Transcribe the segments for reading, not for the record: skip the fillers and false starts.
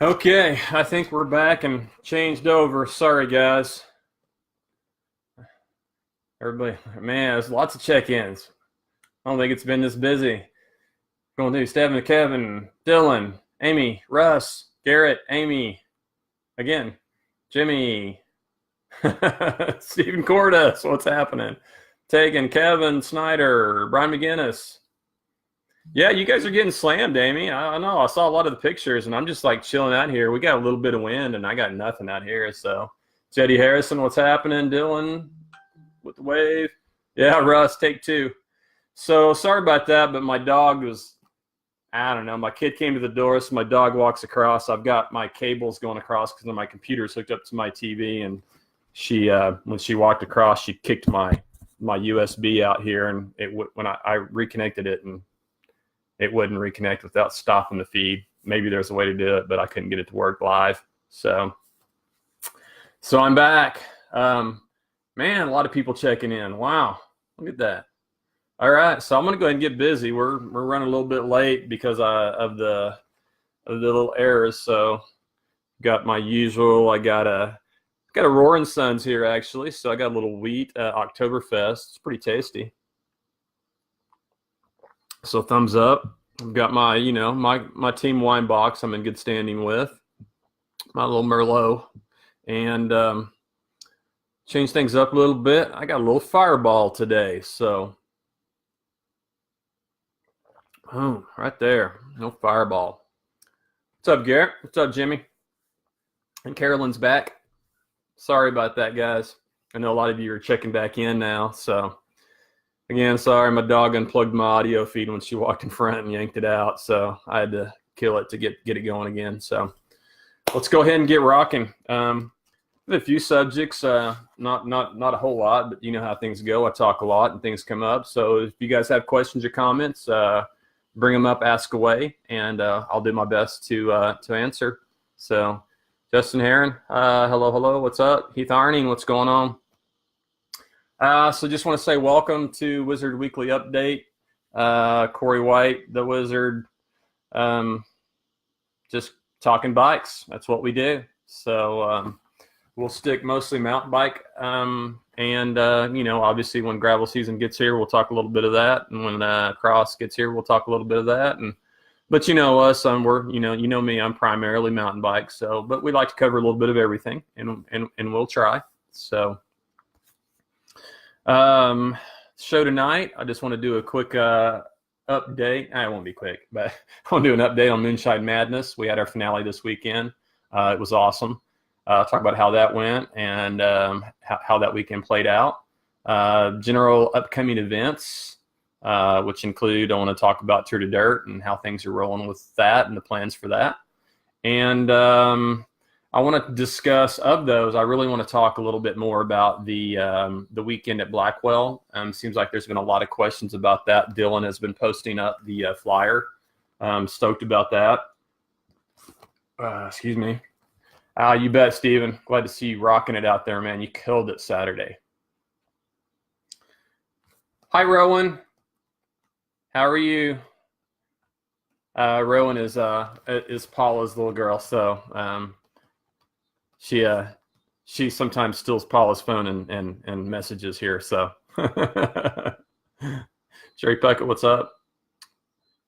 Okay, I think we're back and changed over. Sorry, guys. Everybody, man, there's lots of check-ins. I don't think it's been this busy. Going to Stephen, Kevin, Dylan, Amy, Russ, Garrett, Amy, again, Jimmy, Stephen Cordes, what's happening? Tegan, Kevin, Snyder, Brian McGinnis. Yeah, you guys are getting slammed, Amy. I know. I saw a lot of the pictures, and I'm just like chilling out here. We got a little bit of wind, and I got nothing out here. So, Jetty Harrison, what's happening? Dylan with the wave. Yeah, Russ, take two. So, sorry about that, but my dog was, I don't know. My kid came to the door, so my dog walks across. I've got my cables going across because my computer's hooked up to my TV, and she, when she walked across, she kicked my USB out here, and when I reconnected it, and it wouldn't reconnect without stopping the feed. Maybe there's a way to do it, but I couldn't get it to work live. So I'm back. Man, a lot of people checking in. Wow, look at that. All right, so I'm gonna go ahead and get busy. We're running a little bit late because of the little errors. So got my usual. I got a Roaring Suns here actually. So I got a little wheat Oktoberfest. It's pretty tasty. So thumbs up. I've got my, my team wine box I'm in good standing with. My little Merlot. And change things up a little bit. I got a little Fireball today. So, boom, right there. No Fireball. What's up, Garrett? What's up, Jimmy? And Carolyn's back. Sorry about that, guys. I know a lot of you are checking back in now, so... Again, sorry, my dog unplugged my audio feed when she walked in front and yanked it out, so I had to kill it to get it going again. So let's go ahead and get rocking. A few subjects, not a whole lot, but you know how things go. I talk a lot and things come up. So if you guys have questions or comments, bring them up, ask away, and I'll do my best to answer. So Justin Heron, hello, what's up? Heath Arning, what's going on? So just want to say welcome to Wizard Weekly Update. Corey White, the Wizard, just talking bikes. That's what we do. So we'll stick mostly mountain bike. Obviously when gravel season gets here, we'll talk a little bit of that. And when cross gets here, we'll talk a little bit of that. But you know us, we're, you know me, I'm primarily mountain bike. So, but we like to cover a little bit of everything, and we'll try. So. Show tonight, I just want to do a quick update. It won't be quick, but I want to do an update on Moonshine Madness. We had our finale this weekend. It was awesome. Talk about how that went and how that weekend played out. General upcoming events, which include, I want to talk about Tour de Dirt and how things are rolling with that and the plans for that. And I want to discuss, of those, I really want to talk a little bit more about the weekend at Blackwell. Seems like there's been a lot of questions about that. Dylan has been posting up the flyer. Stoked about that. Excuse me. You bet, Steven. Glad to see you rocking it out there, man. You killed it Saturday. Hi, Rowan. How are you? Rowan is Paula's little girl, so she sometimes steals Paula's phone and messages here. So Jerry Puckett, what's up?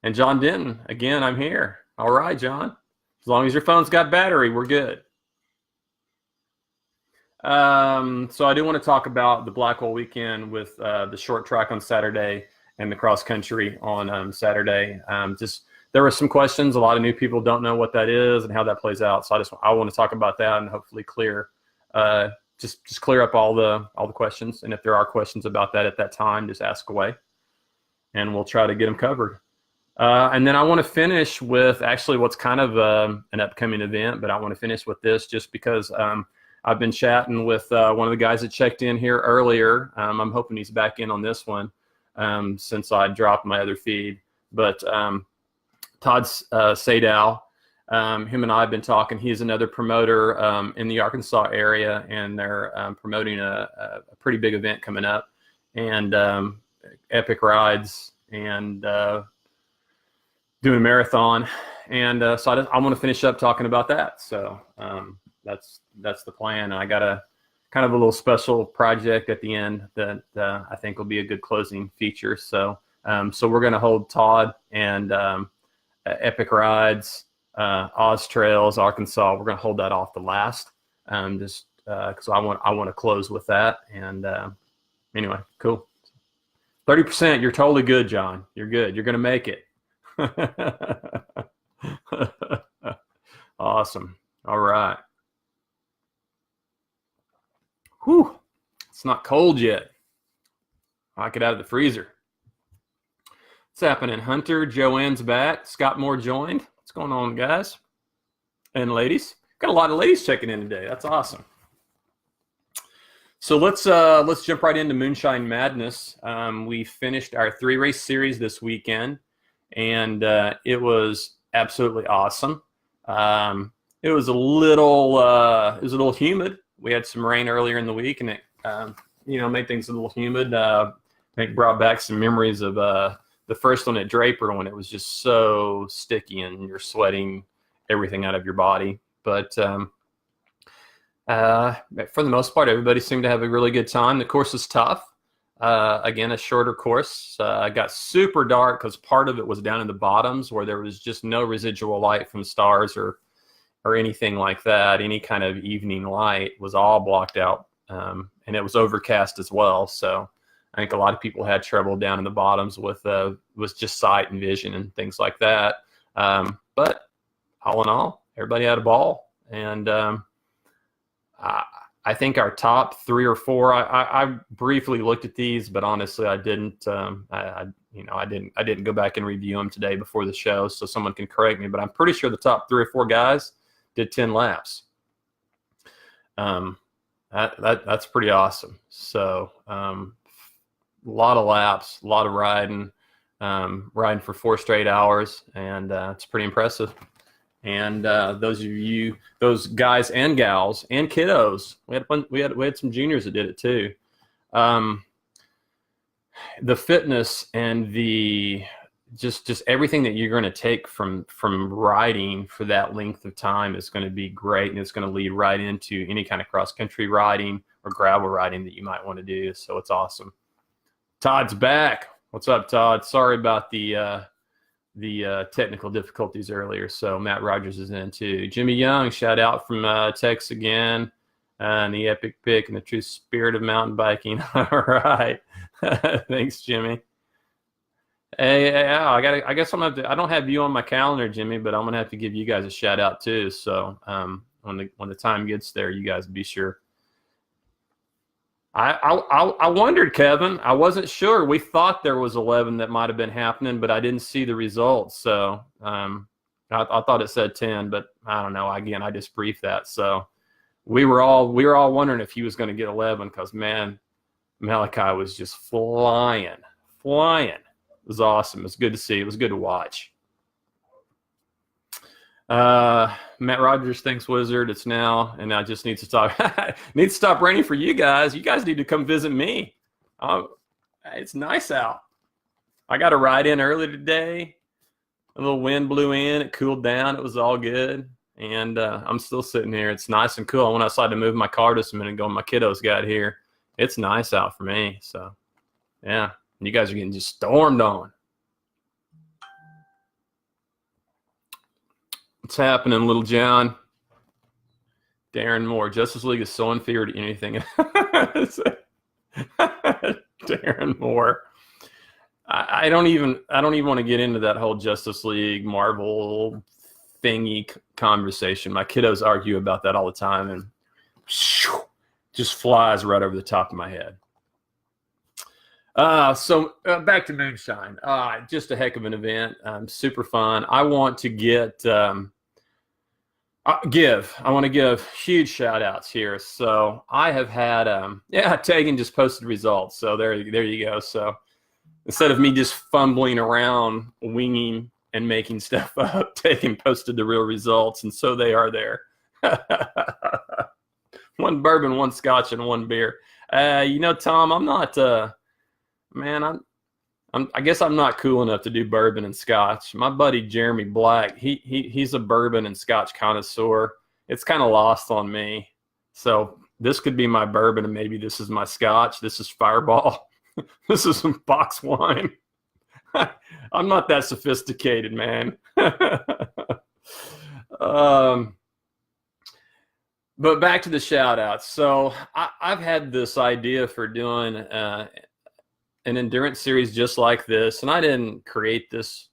And John Denton, again, I'm here. All right, John. As long as your phone's got battery, we're good. So I do want to talk about the Blackwell weekend with the short track on Saturday and the cross country on Saturday. There were some questions. A lot of new people don't know what that is and how that plays out. So I want to talk about that and hopefully clear up all the questions. And if there are questions about that at that time, just ask away, and we'll try to get them covered. And then I want to finish with actually what's kind of an upcoming event, but I want to finish with this just because I've been chatting with one of the guys that checked in here earlier. I'm hoping he's back in on this one since I dropped my other feed. But Todd Sadow. Him and I have been talking. He's another promoter in the Arkansas area, and they're promoting a pretty big event coming up, and epic rides, and doing a marathon. And so I want to finish up talking about that. So that's the plan. And I got a kind of a little special project at the end that I think will be a good closing feature. So we're going to hold Todd and epic rides. Oz Trails, Arkansas. We're going to hold that off the last, just because I want to close with that. And anyway, cool. 30%. You're totally good, John. You're good. You're going to make it. Awesome. All right. Whew. It's not cold yet. I like it out of the freezer. What's happening, Hunter? Joanne's back. Scott Moore joined. What's going on, guys and ladies? Got a lot of ladies checking in today. That's awesome. So let's jump right into Moonshine Madness. We finished our 3-race series this weekend, and it was absolutely awesome. It was a little humid. We had some rain earlier in the week, and it made things a little humid. I think brought back some memories of the first one at Draper, when it was just so sticky and you're sweating everything out of your body. But for the most part, everybody seemed to have a really good time. The course was tough. Again, a shorter course. Got super dark because part of it was down in the bottoms where there was just no residual light from stars or anything like that. Any kind of evening light was all blocked out, and it was overcast as well. So I think a lot of people had trouble down in the bottoms with just sight and vision and things like that. But all in all, everybody had a ball. And I think our top 3 or 4, I briefly looked at these, but honestly, I didn't. I didn't go back and review them today before the show, so someone can correct me. But I'm pretty sure the top 3 or 4 guys did 10 laps. That's pretty awesome. So a lot of laps, a lot of riding for 4 straight hours, and it's pretty impressive. And those guys and gals and kiddos, we had some juniors that did it too. The fitness and the just everything that you're going to take from riding for that length of time is going to be great, and it's going to lead right into any kind of cross country riding or gravel riding that you might want to do. So it's awesome. Todd's back. What's up, Todd? Sorry about the technical difficulties earlier. So Matt Rogers is in too. Jimmy Young, shout out from Texas again. And the epic pick and the true spirit of mountain biking. All right. Thanks, Jimmy. Hey, I guess I'm gonna have to, I don't have you on my calendar, Jimmy, but I'm gonna have to give you guys a shout out too. So when the time gets there, you guys be sure. I wondered, Kevin. I wasn't sure. We thought there was 11 that might have been happening, but I didn't see the results. So I thought it said 10, but I don't know. Again, I just briefed that. So we were all wondering if he was going to get 11 because, man, Malachi was just flying. It was awesome. It was good to see. It was good to watch. Matt Rogers thinks Wizard. It's now, and I just need to stop. Need to stop raining for you guys. You guys need to come visit me. It's nice out. I got a ride in early today. A little wind blew in. It cooled down. It was all good. And I'm still sitting here. It's nice and cool. I went outside to move my car just a minute ago. My kiddos got here. It's nice out for me. So, yeah. You guys are getting just stormed on. What's happening, Little John? Darren Moore. Justice League is so inferior to anything. Darren Moore. I don't even want to get into that whole Justice League Marvel thingy conversation. My kiddos argue about that all the time, and just flies right over the top of my head. So back to Moonshine. Just a heck of an event. Super fun. I want to give huge shout outs here. So I have had, Tegan just posted results. So there you go. So instead of me just fumbling around, winging and making stuff up, taking posted the real results, and so they are there. One bourbon, one scotch, and one beer. Tom, I'm not, man, I guess I'm not cool enough to do bourbon and scotch. My buddy Jeremy Black, he's a bourbon and scotch connoisseur. It's kind of lost on me. So this could be my bourbon, and maybe this is my scotch. This is Fireball. This is some box wine. I'm not that sophisticated, man. But back to the shout outs. So I've had this idea for doing an endurance series just like this, and I didn't create this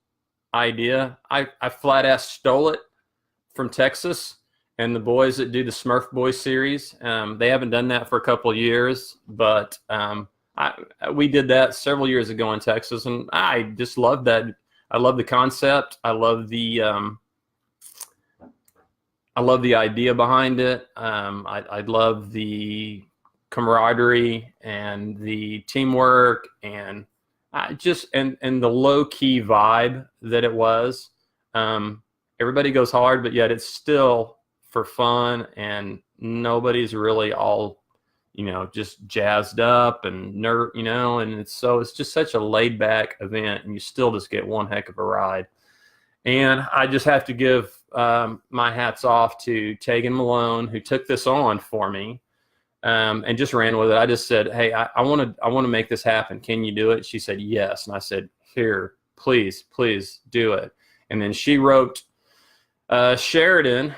idea. I flat ass stole it from Texas and the boys that do the Smurf Boys series. They haven't done that for a couple of years, but we did that several years ago in Texas, and I just love that. I love the concept. I love the idea behind it. I love the camaraderie and the teamwork, and and the low key vibe that it was. Everybody goes hard, but yet it's still for fun, and nobody's really all, just jazzed up and and it's just such a laid back event, and you still just get one heck of a ride. And I just have to give my hats off to Tegan Malone, who took this on for me and just ran with it. I just said, hey, I want to make this happen. Can you do it? She said, yes. And I said, here, please do it. And then she wrote Sheridan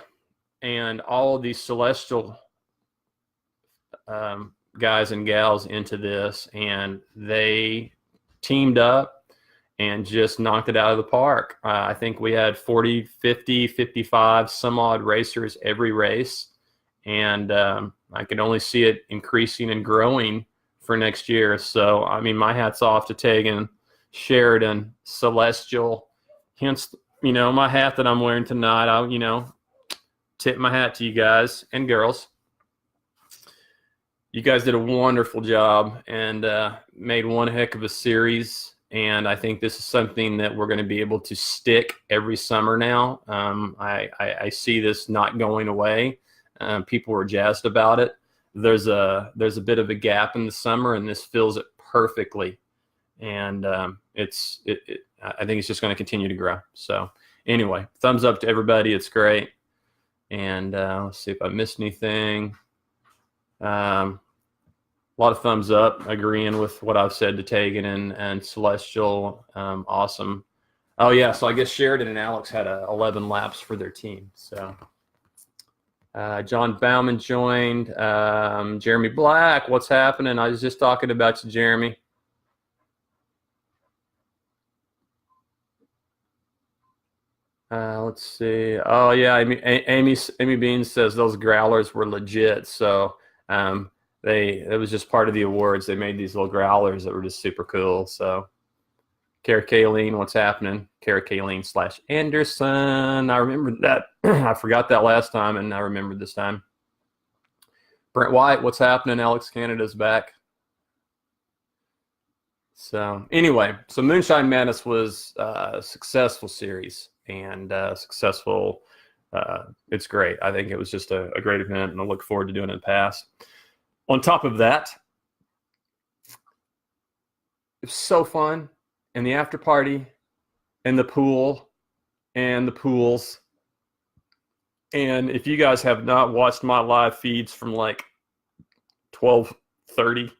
and all of these Celestial guys and gals into this, and they teamed up and just knocked it out of the park. I think we had 40, 50, 55 some odd racers every race, and I could only see it increasing and growing for next year. So, I mean, my hat's off to Tegan, Sheridan, Celestial, hence, my hat that I'm wearing tonight. I'll, tip my hat to you guys and girls. You guys did a wonderful job and made one heck of a series. And I think this is something that we're going to be able to stick every summer now. I see this not going away. People were jazzed about it. There's a bit of a gap in the summer, and this fills it perfectly. And I think it's just going to continue to grow. So anyway, thumbs up to everybody. It's great. And let's see if I missed anything. A lot of thumbs up, agreeing with what I've said to Tegan and Celestial. Awesome. Oh, yeah, so I guess Sheridan and Alex had 11 laps for their team. So John Bauman joined. Jeremy Black, what's happening? I was just talking about you, Jeremy. Let's see. Oh, yeah, Amy Beans says those growlers were legit. So it was just part of the awards. They made these little growlers that were just super cool. So Kara Kayleen, what's happening? Kara Kayleen / Anderson. I remember that. I forgot that last time, and I remembered this time. Brent White, what's happening? Alex Canada's back. So anyway, so Moonshine Madness was a successful series and successful. It's great. I think it was just a great event, and I look forward to doing it in the past. On top of that, it was so fun, and the after party, and the pool, and the pools. And if you guys have not watched my live feeds from like 12:30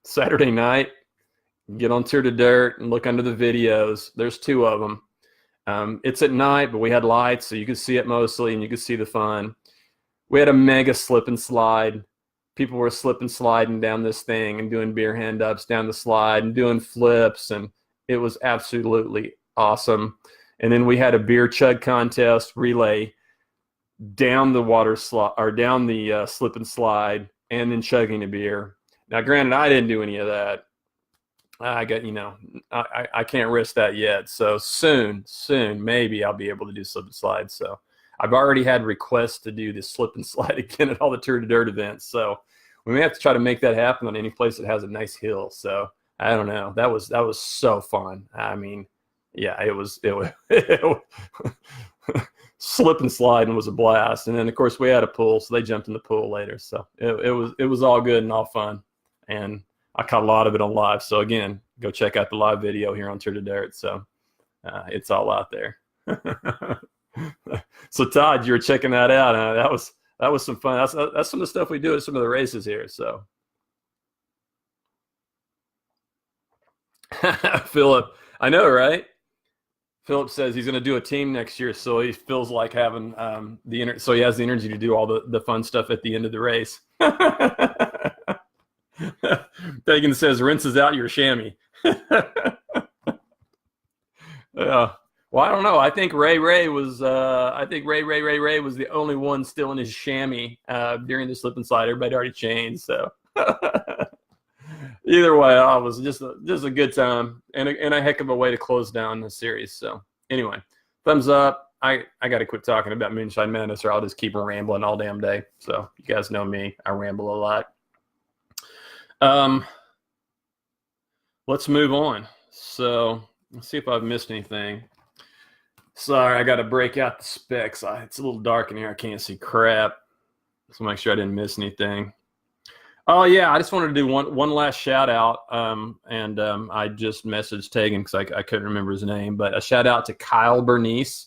Saturday night, get on Tour de Dirt and look under the videos. There's 2 of them. It's at night, but we had lights, so you could see it mostly, and you could see the fun. We had a mega slip and slide. People were slip and sliding down this thing and doing beer hand ups down the slide and doing flips, and it was absolutely awesome. And then we had a beer chug contest relay down the water slide, or down the slip and slide, and then chugging a beer. Now, granted, I didn't do any of that. I can't risk that yet. So soon, maybe I'll be able to do slip and slide. So I've already had requests to do this slip and slide again at all the Tour de Dirt events. So we may have to try to make that happen on any place that has a nice hill. So I don't know. That was so fun. I mean, yeah, it was slip and sliding was a blast. And then of course we had a pool, so they jumped in the pool later. So it was all good and all fun. And I caught a lot of it on live. So again, go check out the live video here on TdD Ark. So it's all out there. So Todd, you were checking that out. That was some fun. That's some of the stuff we do at some of the races here. So Philip, I know, right? Philip says he's going to do a team next year, so he feels like having so he has the energy to do all the fun stuff at the end of the race. Tegan says rinses out your chamois. Well, I don't know. I think Ray was the only one still in his chamois during the slip and slide. Everybody already changed, so either way, it was just a good time and a heck of a way to close down the series. So anyway, thumbs up. I got to quit talking about Moonshine Madness, or I'll just keep rambling all damn day. So you guys know me. I ramble a lot. Let's move on. So let's see if I've missed anything. Sorry, I got to break out the specs. It's a little dark in here. I can't see crap. So make sure I didn't miss anything. Oh yeah, I just wanted to do one last shout out, and I just messaged Tegan because I couldn't remember his name, but a shout out to Kyle Bernice.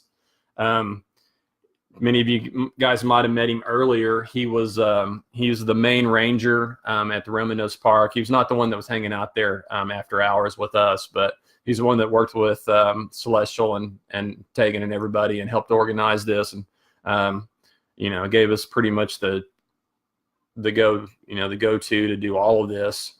Many of you guys might have met him earlier. He was the main ranger at the Roman Nose Park. He was not the one that was hanging out there after hours with us, but he's the one that worked with Celestial and Tegan and everybody and helped organize this, and gave us pretty much the go-to to do all of this.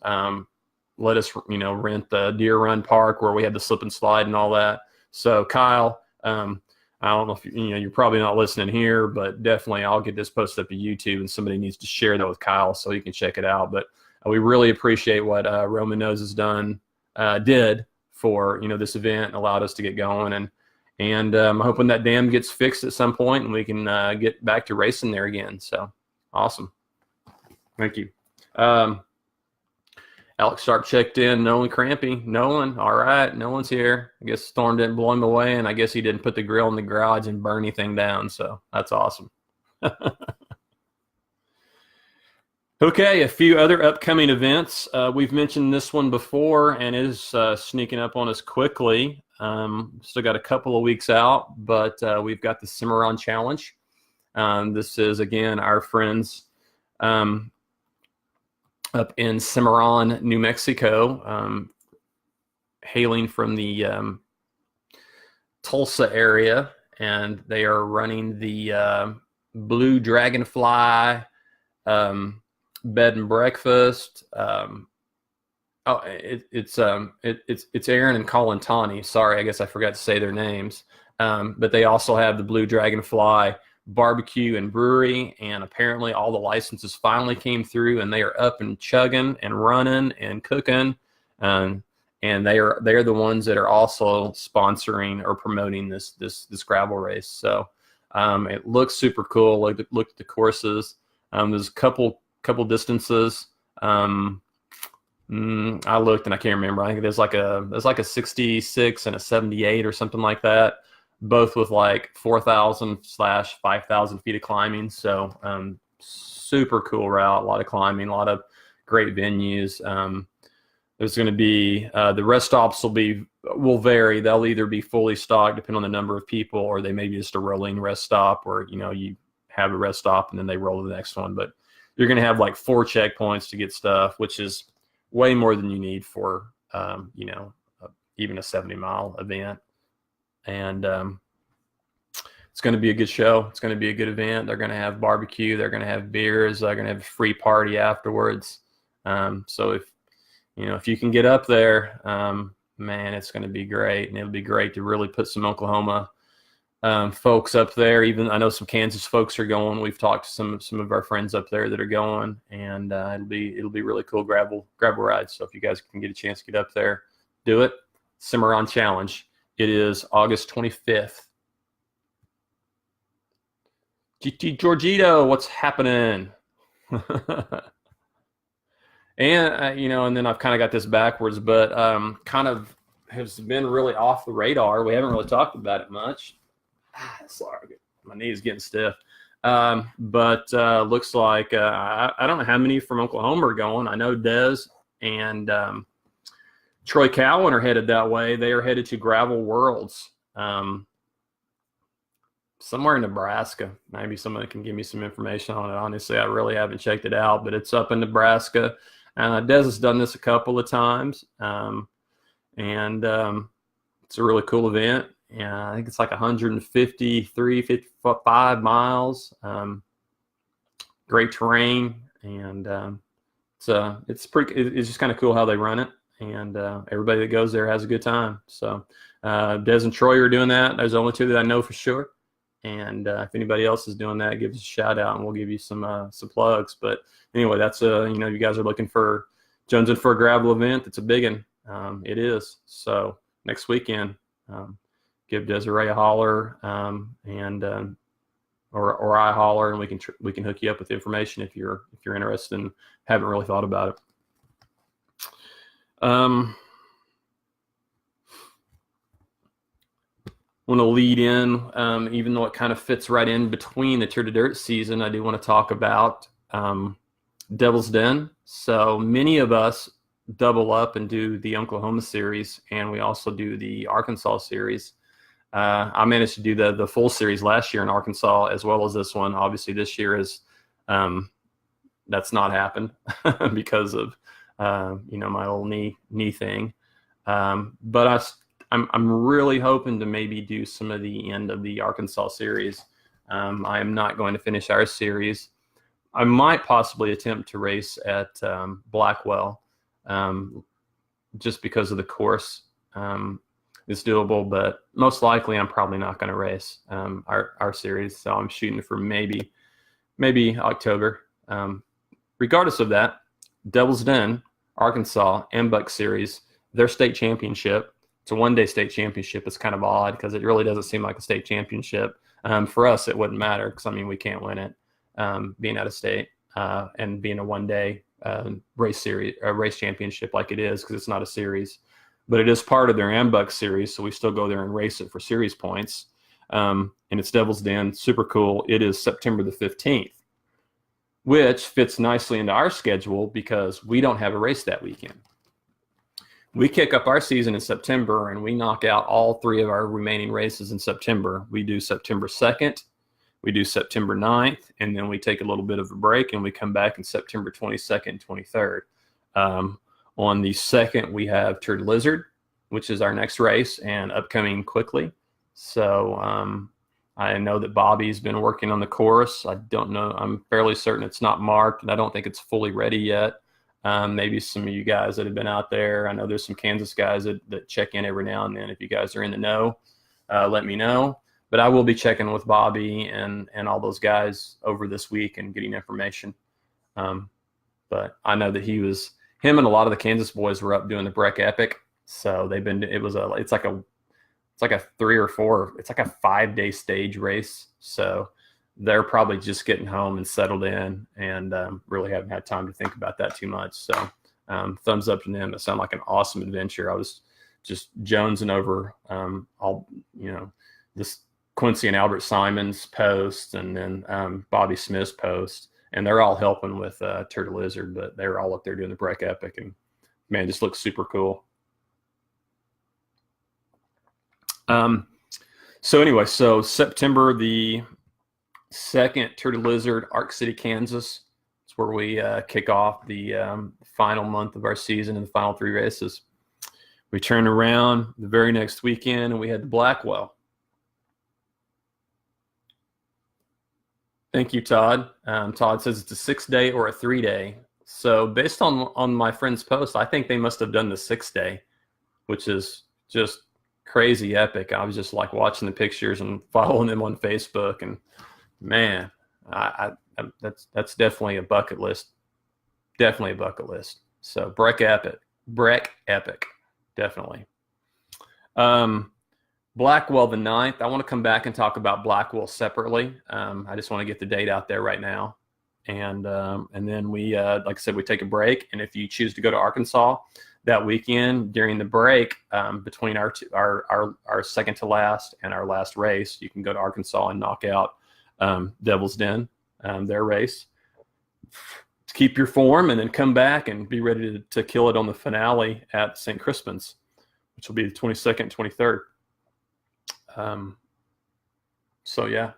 Let us rent the Deer Run Park where we had the slip and slide and all that. So Kyle, I don't know if you're probably not listening here, but definitely I'll get this posted up to YouTube, and somebody needs to share that with Kyle so he can check it out. But we really appreciate what Roman Nose has did for this event, allowed us to get going, and I'm hoping that dam gets fixed at some point and we can get back to racing there again. So awesome. Thank you. Alex Sharp checked in. Nolan Crampy. Nolan, all right. Nolan's here. I guess the storm didn't blow him away, and I guess he didn't put the grill in the garage and burn anything down, so that's awesome. Okay, a few other upcoming events. We've mentioned this one before, and it is sneaking up on us quickly. Still got a couple of weeks out, but we've got the Cimarron Challenge. This is, again, our friends up in Cimarron, New Mexico, hailing from the Tulsa area, and they are running the Blue Dragonfly bed and breakfast. It's Aaron and Colin Tawney. Sorry, I guess I forgot to say their names. But they also have the Blue Dragonfly barbecue and brewery, and apparently all the licenses finally came through, and they are up and chugging and running and cooking, and they're the ones that are also sponsoring or promoting this gravel race. So it looks super cool. Look at the courses. There's a couple distances. I looked and I can't remember. I think there's like a 66 and a 78 or something like that, both with like 4,000/5,000 feet of climbing. So super cool route, a lot of climbing, a lot of great venues. There's going to be the rest stops will vary. They'll either be fully stocked depending on the number of people, or they may be just a rolling rest stop where you have a rest stop and then they roll to the next one. But you're going to have like 4 checkpoints to get stuff, which is way more than you need for even a 70-mile event. And it's going to be a good show. It's going to be a good event. They're going to have barbecue. They're going to have beers. They're going to have a free party afterwards. So if you can get up there, man, it's going to be great. And it'll be great to really put some Oklahoma folks up there. Even I know some Kansas folks are going. We've talked to some of our friends up there that are going, and it'll be really cool gravel rides. So if you guys can get a chance to get up there, do it. Cimarron Challenge. It is August 25th. GT Giorgito, what's happening? And and then I've kind of got this backwards, but kind of has been really off the radar. We haven't really talked about it much. Sorry, my knee's getting stiff. But looks like I don't know how many from Oklahoma are going. I know Dez and Troy Cowan are headed that way. They are headed to Gravel Worlds somewhere in Nebraska. Maybe someone can give me some information on it. Honestly, I really haven't checked it out, but it's up in Nebraska. Dez has done this a couple of times, and it's a really cool event. Yeah, I think it's like 55 miles. Great terrain, and it's just kind of cool how they run it, and everybody that goes there has a good time. So Des and Troy are doing that. There's only two that I know for sure, and if anybody else is doing that, give us a shout out, and we'll give you some plugs. But anyway, that's you guys are looking for jonesing for a gravel event. It's a big one. It is. So next weekend. Give Desiree a holler, or I holler, and we can hook you up with information if you're interested and haven't really thought about it. Want to lead in, even though it kind of fits right in between the Tour de Dirt season, I do want to talk about Devil's Den. So many of us double up and do the Oklahoma series, and we also do the Arkansas series. I managed to do the full series last year in Arkansas as well as this one. Obviously, this year is that's not happened because of my old knee thing. But I'm really hoping to maybe do some of the end of the Arkansas series. I am not going to finish our series. I might possibly attempt to race at Blackwell, just because of the course. It's doable, but most likely I'm probably not going to race our series. So I'm shooting for maybe October. Regardless of that, Devil's Den, Arkansas, MBUC series, their state championship. It's a one-day state championship. It's kind of odd because it really doesn't seem like a state championship. For us, it wouldn't matter because, we can't win it being out of state and being a one-day race championship like it is, because it's not a series. But it is part of their MBUC series, so we still go there and race it for series points. And it's Devil's Den, super cool. It is September the 15th, which fits nicely into our schedule because we don't have a race that weekend. We kick up our season in September, and we knock out all three of our remaining races in September. We do September 2nd, we do September 9th, and then we take a little bit of a break, and we come back in September 22nd and 23rd. On the 2nd, we have Turd Lizard, which is our next race and upcoming quickly. So I know that Bobby's been working on the course. I don't know. I'm fairly certain it's not marked, and I don't think it's fully ready yet. Maybe some of you guys that have been out there. I know there's some Kansas guys that check in every now and then. If you guys are in the know, let me know. But I will be checking with Bobby and all those guys over this week and getting information. But I know that him and a lot of the Kansas boys were up doing the Breck Epic. So it's like a 5-day stage race. So they're probably just getting home and settled in, and really haven't had time to think about that too much. So thumbs up to them. It sounded like an awesome adventure. I was just jonesing over this Quincy and Albert Simon's post, and then Bobby Smith's post. And they're all helping with Turtle Lizard, but they were all up there doing the Breck Epic, and man, just looks super cool. So anyway, September the 2nd, Turtle Lizard, Ark City, Kansas. It's where we kick off the final month of our season and the final 3 races. We turn around the very next weekend, and we head to Blackwell. Thank you, Todd. Todd says it's a 6-day or a 3-day. So based on my friend's post, I think they must have done the 6-day, which is just crazy epic. I was just like watching the pictures and following them on Facebook, and man, that's definitely a bucket list. Definitely a bucket list. So Breck Epic, definitely. Blackwell the 9th. I want to come back and talk about Blackwell separately. I just want to get the date out there right now. And then we, like I said, we take a break. And if you choose to go to Arkansas, that weekend during the break between our second to last and our last race. You can go to Arkansas and knock out Devil's Den, their race, to keep your form, and then come back and be ready to kill it on the finale at St. Crispins, which will be the 22nd, 23rd. So yeah.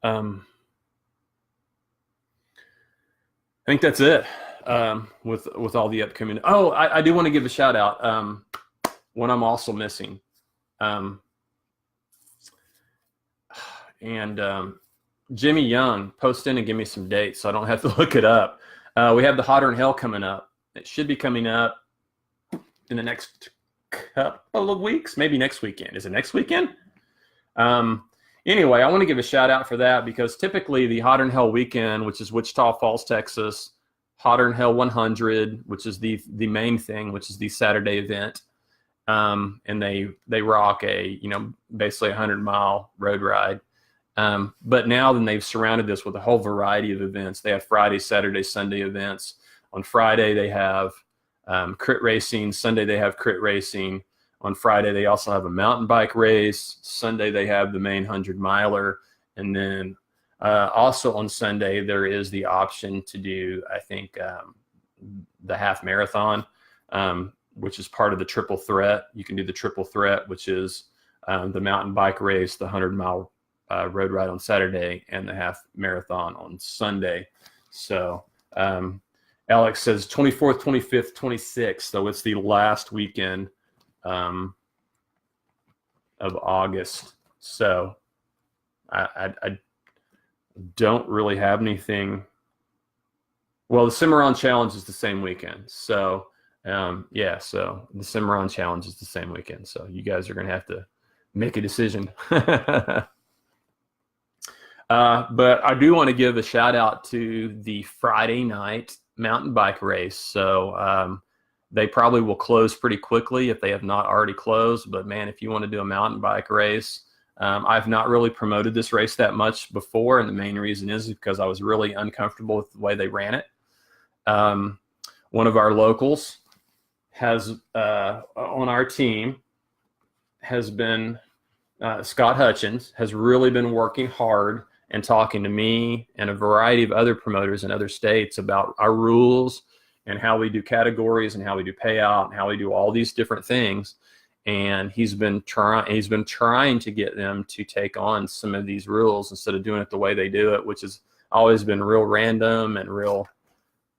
I think that's it with all the upcoming. Oh, I do want to give a shout out. One I'm also missing, and Jimmy Young, post in and give me some dates so I don't have to look it up. We have the Hotter Than Hell coming up. It should be coming up in the next couple of weeks, maybe next weekend. Is it next weekend? Anyway, I want to give a shout out for that, because typically the Hotter Than Hell weekend, which is Wichita Falls, Texas, Hotter Than Hell 100, which is the main thing, which is the Saturday event, and they rock a basically 100-mile road ride. But now then they've surrounded this with a whole variety of events. They have Friday, Saturday, Sunday events. On Friday they have crit racing. Sunday they have crit racing. On Friday, they also have a mountain bike race. Sunday, they have the main 100-miler. And then also on Sunday, there is the option to do, I think, the half marathon, which is part of the triple threat. You can do the triple threat, which is the mountain bike race, the 100-mile road ride on Saturday, and the half marathon on Sunday. So Alex says 24th, 25th, 26th. So it's the last weekend of August. So I don't really have anything. Well, the Cimarron Challenge is the same weekend. So yeah, so the Cimarron Challenge is the same weekend. So you guys are going to have to make a decision. But I do want to give a shout out to the Friday night mountain bike race. So they probably will close pretty quickly if they have not already closed. But man, if you want to do a mountain bike race, I've not really promoted this race that much before. And the main reason is because I was really uncomfortable with the way they ran it. One of our locals has on our team has been Scott Hutchins, has really been working hard and talking to me and a variety of other promoters in other states about our rules and how we do categories and how we do payout and how we do all these different things. And he's been trying to get them to take on some of these rules instead of doing it the way they do it, which has always been real random and real,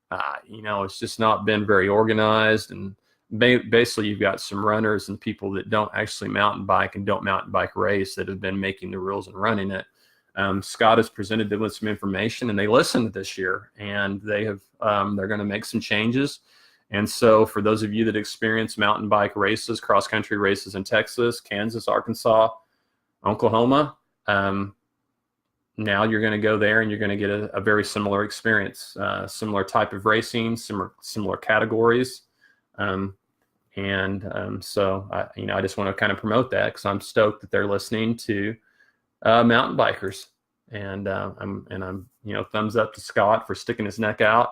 it's just not been very organized. And basically you've got some runners and people that don't actually mountain bike and don't mountain bike race that have been making the rules and running it. Scott has presented them with some information, and they listened this year, and they have they're going to make some changes. And so for those of you that experience mountain bike races, cross-country races in Texas, Kansas, Arkansas, Oklahoma, now you're going to go there and you're going to get a very similar experience, similar type of racing, similar categories. So I just want to kind of promote that because I'm stoked that they're listening to mountain bikers, and I'm thumbs up to Scott for sticking his neck out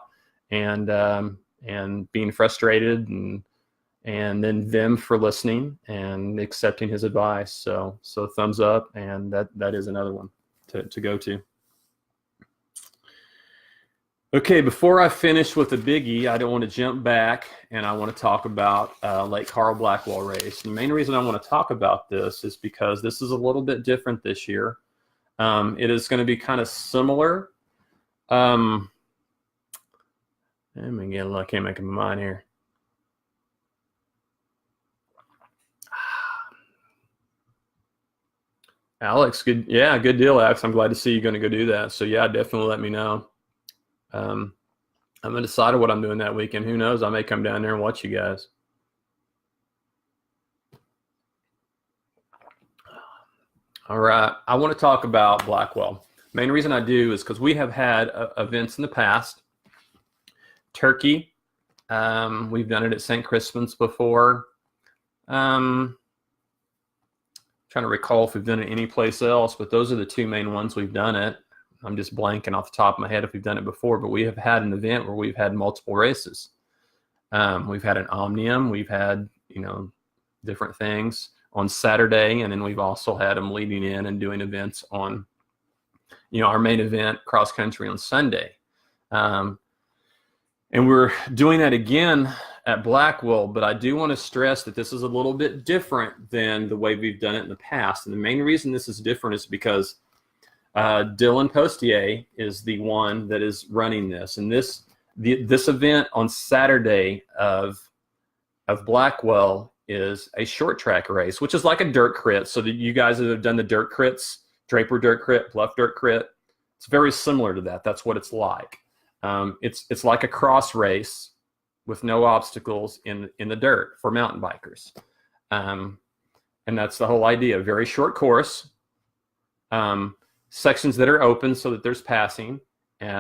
and being frustrated, and then them for listening and accepting his advice. So thumbs up, and that is another one to go to. Okay, before I finish with the biggie, I don't want to jump back, and I want to talk about Lake Carl Blackwell race. And the main reason I want to talk about this is because this is a little bit different this year. It is going to be kind of similar. Let me get I can't make up my mind here. Alex, good deal, Alex. I'm glad to see you're going to go do that. So yeah, definitely let me know. I'm going to decide what I'm doing that weekend. Who knows? I may come down there and watch you guys. All right. I want to talk about Blackwell. Main reason I do is because we have had events in the past. Turkey. We've done it at St. Crispins before. Trying to recall if we've done it anyplace else, but those are the two main ones we've done it. I'm just blanking off the top of my head if we've done it before, but we have had an event where we've had multiple races. We've had an Omnium. We've had, different things on Saturday. And then we've also had them leading in and doing events on, our main event, cross country, on Sunday. And we're doing that again at Blackwell, but I do want to stress that this is a little bit different than the way we've done it in the past. And the main reason this is different is because Dylan Postier is the one that is running this. And this event on Saturday of Blackwell is a short track race, which is like a dirt crit. So that you guys that have done the dirt crits, Draper dirt crit, Bluff dirt crit, it's very similar to that. That's what it's like. It's like a cross race with no obstacles in the dirt for mountain bikers. And that's the whole idea. Very short course, sections that are open so that there's passing,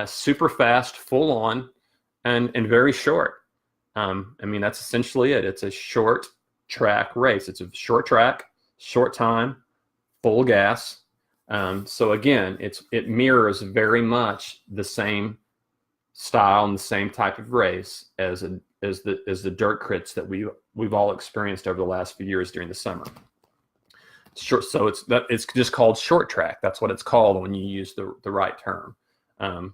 super fast, full on, and very short. That's essentially it. It's a short track race. It's a short track, short time, full gas. So again, it mirrors very much the same style and the same type of race as the dirt crits that we've all experienced over the last few years during the summer. Short, so it's just called short track. That's what it's called when you use the right term.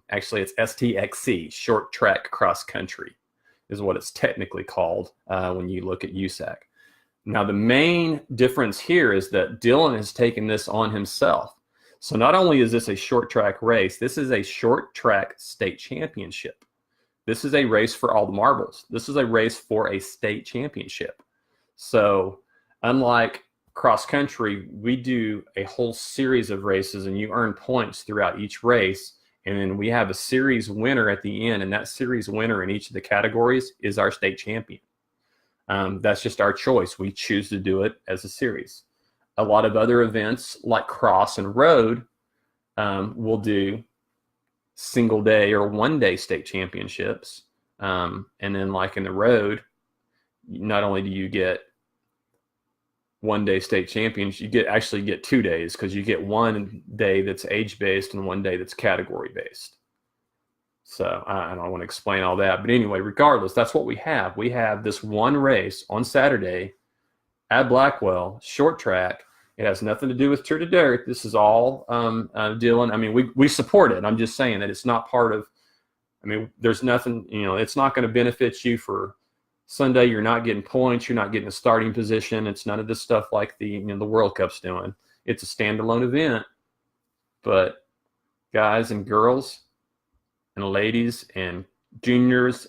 Actually, it's STXC, short track cross country, is what it's technically called when you look at USAC. Now, the main difference here is that Dylan has taken this on himself. So not only is this a short track race, this is a short track state championship. This is a race for all the marbles. This is a race for a state championship. So unlike cross country, we do a whole series of races and you earn points throughout each race. And then we have a series winner at the end, and that series winner in each of the categories is our state champion. That's just our choice. We choose to do it as a series. A lot of other events like cross and road will do single day or 1 day state championships. And then like in the road, not only do you get 1 day state champions, you actually get 2 days, because you get 1 day that's age based and 1 day that's category based. So I don't want to explain all that, but anyway, regardless, that's what we have. We have this one race on Saturday at Blackwell, short track. It has nothing to do with Tour de Dirt. This is all Dylan. We support it. I'm just saying that it's not part of. There's nothing. It's not going to benefit you for Sunday. You're not getting points. You're not getting a starting position. It's none of this stuff like the World Cup's doing. It's a standalone event. But guys and girls and ladies and juniors,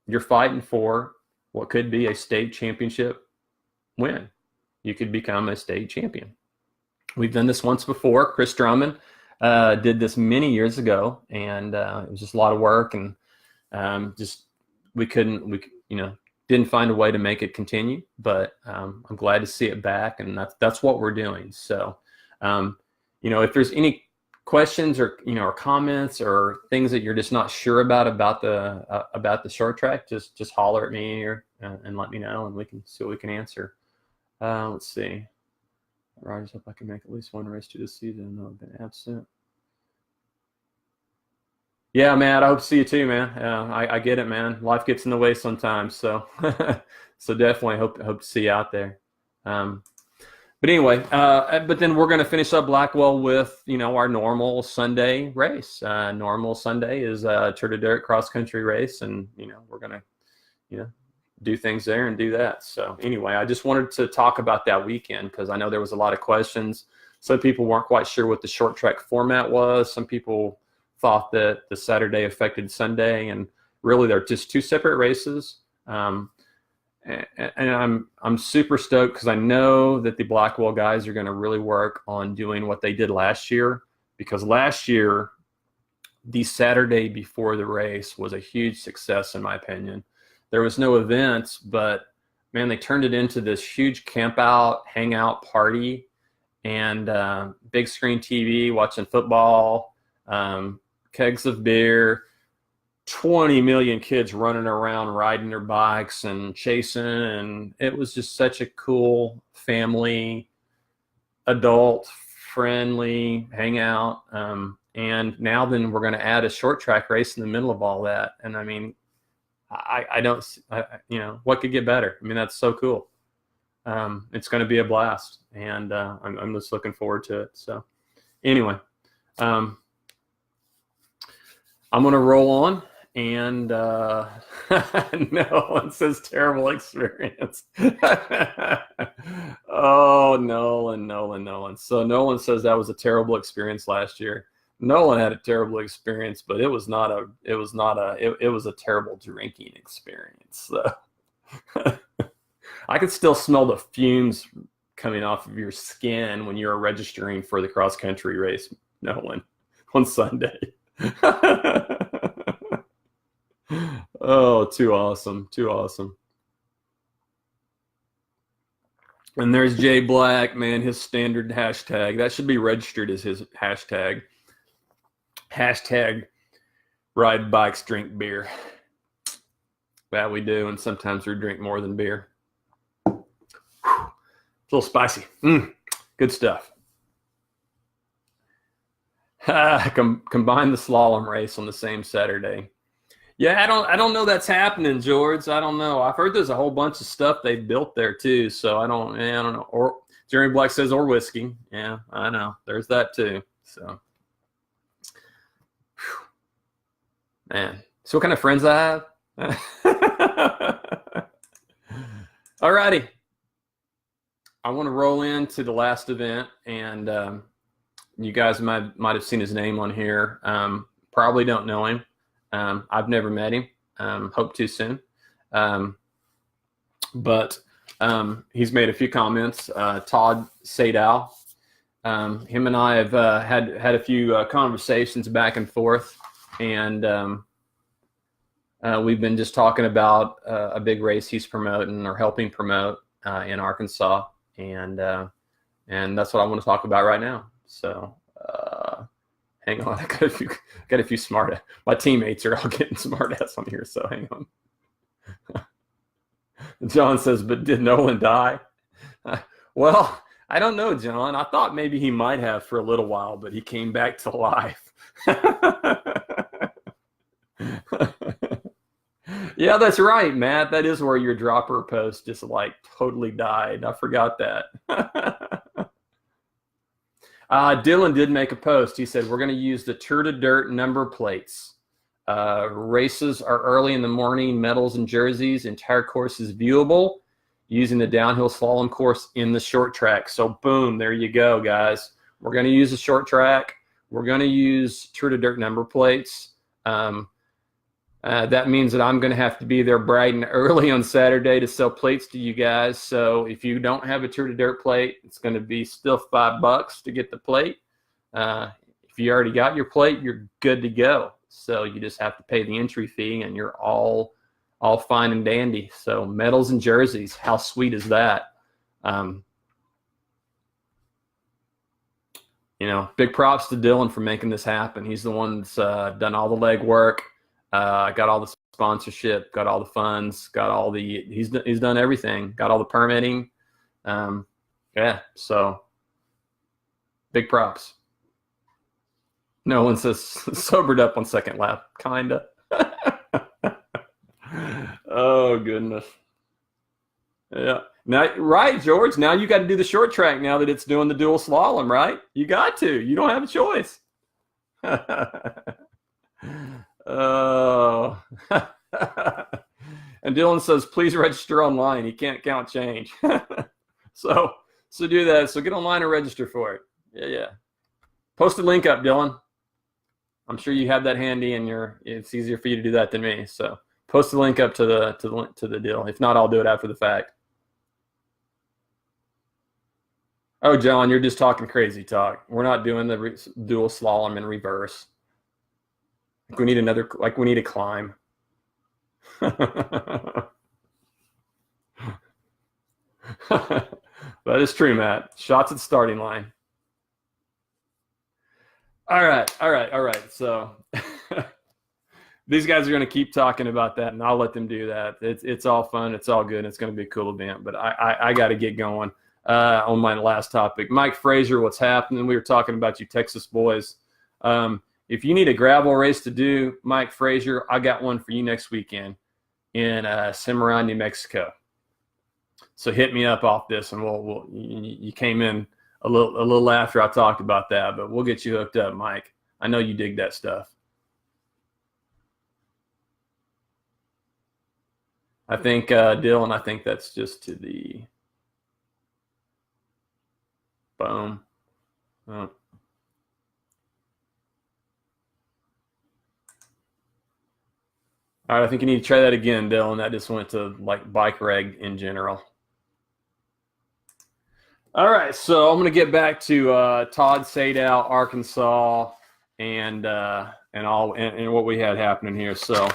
you're fighting for what could be a state championship win. You could become a state champion. We've done this once before. Chris Drummond did this many years ago, and it was just a lot of work, and we didn't find a way to make it continue. But I'm glad to see it back, and that's what we're doing. So, if there's any questions or or comments or things that you're just not sure about the short track, just holler at me and let me know, and we can see what we can answer. Let's see. Rogers, hope I can make at least one race to this season. I've been absent. Yeah, Matt, I hope to see you too, man. I get it, man. Life gets in the way sometimes, so so definitely hope to see you out there. But anyway, but then we're going to finish up Blackwell with our normal Sunday race. Normal Sunday is a Tour de Dirt cross country race, and we're going to do things there and do that. So anyway, I just wanted to talk about that weekend because I know there was a lot of questions. Some people weren't quite sure what the short track format was. Some people thought that the Saturday affected Sunday, and really they're just two separate races. And I'm super stoked because I know that the Blackwell guys are going to really work on doing what they did last year, because last year the Saturday before the race was a huge success in my opinion. There was no events, but man, they turned it into this huge camp out, hangout party, and big screen TV, watching football, kegs of beer, 20 million kids running around, riding their bikes and chasing. And it was just such a cool family, adult friendly hangout. And now then we're going to add a short track race in the middle of all that. And I don't, you know, what could get better? I mean, that's so cool. It's going to be a blast, and I'm just looking forward to it. So anyway, I'm going to roll on, and no one says terrible experience. Oh, Nolan. So Nolan says that was a terrible experience last year. Nolan had a terrible experience, but it was a terrible drinking experience. So I could still smell the fumes coming off of your skin when you're registering for the cross country race, Nolan, on Sunday. Oh, too awesome. And there's Jay Black, man, his standard hashtag. That should be registered as his hashtag. Hashtag ride bikes, drink beer. That we do, and sometimes we drink more than beer. Whew. It's a little spicy. Good stuff. Combine the slalom race on the same Saturday. Yeah, I don't know that's happening, George. I don't know. I've heard there's a whole bunch of stuff they built there too. So I don't know. Or Jeremy Black says or whiskey. Yeah, I know. There's that too. So, man. So what kind of friends I have? All righty. I want to roll into the last event, and you guys might have seen his name on here. Probably don't know him. I've never met him. Hope to soon. But he's made a few comments. Todd Sadow. Him and I have had a few conversations back and forth, and we've been just talking about a big race he's promoting or helping promote in Arkansas, and that's what I want to talk about right now. So. Hang on, I got a few smart. My teammates are all getting smart ass on here, so hang on. John says, but did Nolan die? Well, I don't know, John. I thought maybe he might have for a little while, but he came back to life. Yeah, that's right, Matt. That is where your dropper post just like totally died. I forgot that. Dylan did make a post. He said, we're going to use the Tour de Dirt number plates. Races are early in the morning, medals and jerseys. Entire course is viewable using the downhill slalom course in the short track. So boom, there you go, guys. We're going to use the short track. We're going to use Tour de Dirt number plates. That means that I'm going to have to be there bright and early on Saturday to sell plates to you guys. So if you don't have a Tour de Dirt plate, it's going to be still $5 to get the plate. If you already got your plate, you're good to go. So you just have to pay the entry fee, and you're all fine and dandy. So medals and jerseys, how sweet is that? You know, big props to Dylan for making this happen. He's the one that's done all the legwork. Got all the sponsorship, got all the funds, got all the he's done everything, got all the permitting. Yeah, so big props. No one says sobered up on second lap, kinda. Oh goodness. Yeah. Now, right, George. Now you got to do the short track now that it's doing the dual slalom, right? You got to. You don't have a choice. Oh. And Dylan says, please register online. He can't count change. So do that. So get online and register for it. Yeah. Post a link up, Dylan. I'm sure you have that handy, and it's easier for you to do that than me. So post the link up to the deal. If not, I'll do it after the fact. Oh, John, you're just talking crazy talk. We're not doing the dual slalom in reverse. We need a climb. That is true, Matt. Shots at the starting line. All right. So these guys are going to keep talking about that, and I'll let them do that. It's all fun. It's all good. It's going to be a cool event, but I got to get going on my last topic. Mike Frazier, what's happening? We were talking about you Texas boys. If you need a gravel race to do, Mike Frazier, I got one for you next weekend. in Cimarron, New Mexico. So hit me up off this, and you came in a little after I talked about that, but we'll get you hooked up, Mike. I know you dig that stuff. I think, Dylan, I think that's just to the boom. Oh. All right, I think you need to try that again, Dylan. That just went to like bike reg in general. All right, so I'm going to get back to Todd Sadow, Arkansas, and what we had happening here. So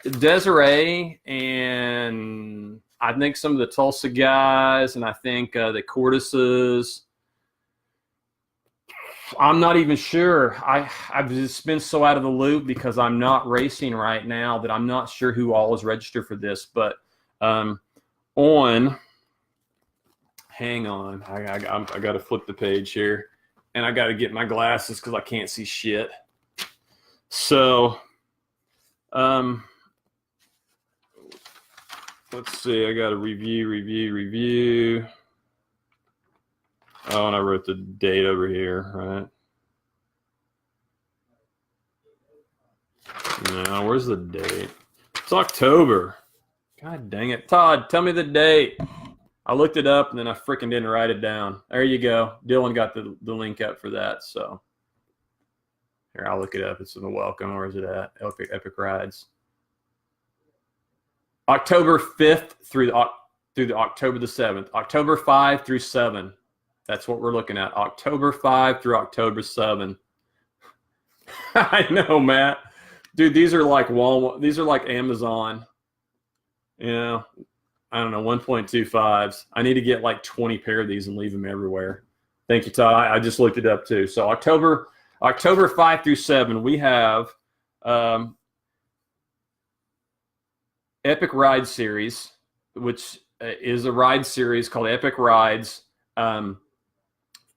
Desiree and I think some of the Tulsa guys, and I think the Cordises. I'm not even sure. I've just been so out of the loop because I'm not racing right now that I'm not sure who all is registered for this. But hang on, I got to flip the page here, and I got to get my glasses because I can't see shit. So, let's see. I got to review. Oh, and I wrote the date over here, right? No, where's the date? It's October. God dang it. Todd, tell me the date. I looked it up, and then I freaking didn't write it down. There you go. Dylan got the link up for that. So here, I'll look it up. It's in the welcome. Where is it at? Epic Rides. October 5th through the October the 7th. October 5 through 7. That's what we're looking at. October 5 through October 7. I know, Matt. Dude, these are like Walmart. These are like Amazon. You know, I don't know, 1.25s. I need to get like 20 pair of these and leave them everywhere. Thank you, Todd. I just looked it up too. So October 5 through 7, we have Epic Ride Series, which is a ride series called Epic Rides.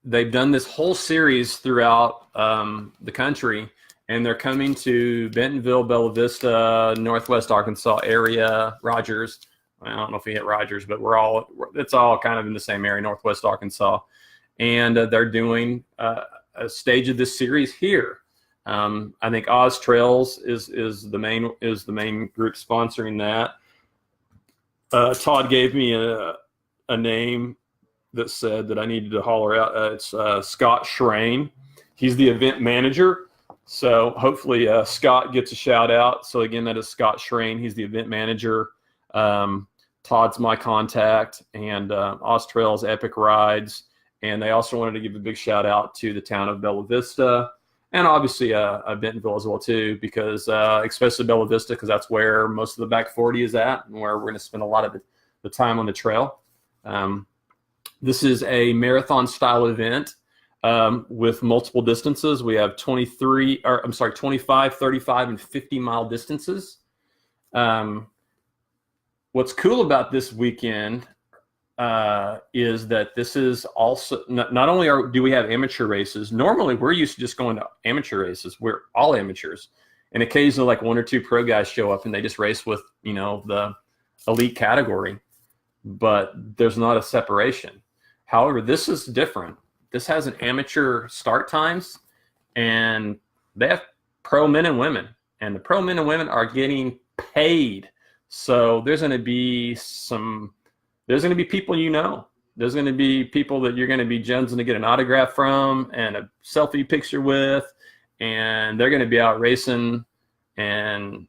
They've done this whole series throughout the country, and they're coming to Bentonville, Bella Vista, Northwest Arkansas area, Rogers. I don't know if we hit Rogers, but it's all kind of in the same area, Northwest Arkansas. And they're doing a stage of this series here. I think Oz Trails is the main group sponsoring that. Todd gave me a name that said that I needed to holler out. It's Scott Schrain. He's the event manager. So hopefully Scott gets a shout out. So again, that is Scott Schrain. He's the event manager. Todd's my contact, and Austrails Epic Rides. And they also wanted to give a big shout out to the town of Bella Vista, and obviously Bentonville as well too, because especially Bella Vista, because that's where most of the back 40 is at, and where we're going to spend a lot of the time on the trail. This is a marathon style event with multiple distances. We have 25, 35, and 50 mile distances. What's cool about this weekend is that this is also not only do we have amateur races. Normally we're used to just going to amateur races. We're all amateurs, and occasionally like one or two pro guys show up and they just race with the elite category, but there's not a separation. However, this is different. This has an amateur start times, and they have pro men and women, and the pro men and women are getting paid. So there's going to be people There's going to be people that you're going to be jonesing to get an autograph from and a selfie picture with, and they're going to be out racing and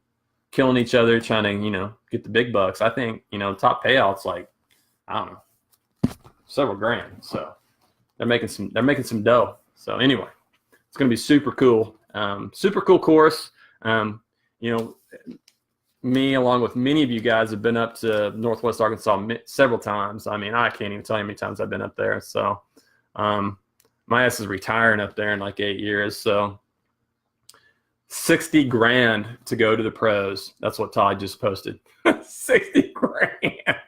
killing each other, trying to, get the big bucks. I think, top payouts like, I don't know, several grand. So they're making some dough. So anyway, it's going to be super cool. Super cool course. Me, along with many of you guys, have been up to Northwest Arkansas several times. I mean, I can't even tell you how many times I've been up there. So my ass is retiring up there in like 8 years. So 60 grand to go to the pros. That's what Todd just posted. 60 grand.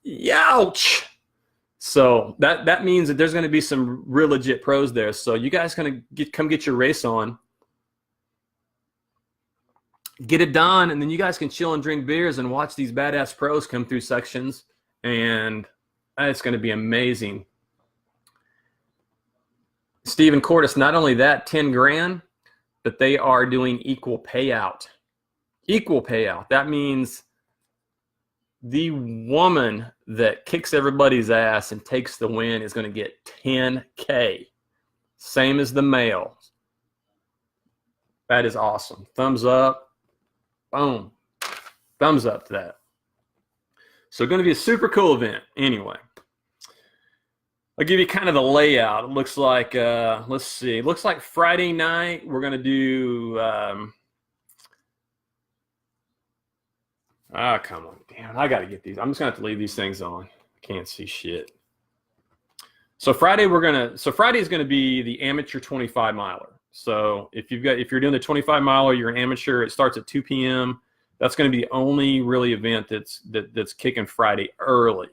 Youch. So that means that there's going to be some real legit pros there. So you guys come get your race on. get it done, and then you guys can chill and drink beers and watch these badass pros come through sections, and it's going to be amazing. Stephen Cordes, not only that, 10 grand, but they are doing equal payout. Equal payout. That means the woman that kicks everybody's ass and takes the win is going to get 10K. Same as the male. That is awesome. Thumbs up. Boom. Thumbs up to that. So going to be a super cool event. Anyway, I'll give you kind of the layout. It looks like, let's see. It looks like Friday night we're going to do, come on. Damn, I got to get these. I'm just going to have to leave these things on. I can't see shit. So Friday Friday is going to be the amateur 25 miler. So if you're doing the 25 miler, you're an amateur. It starts at 2 p.m. That's going to be the only really event that's kicking Friday early.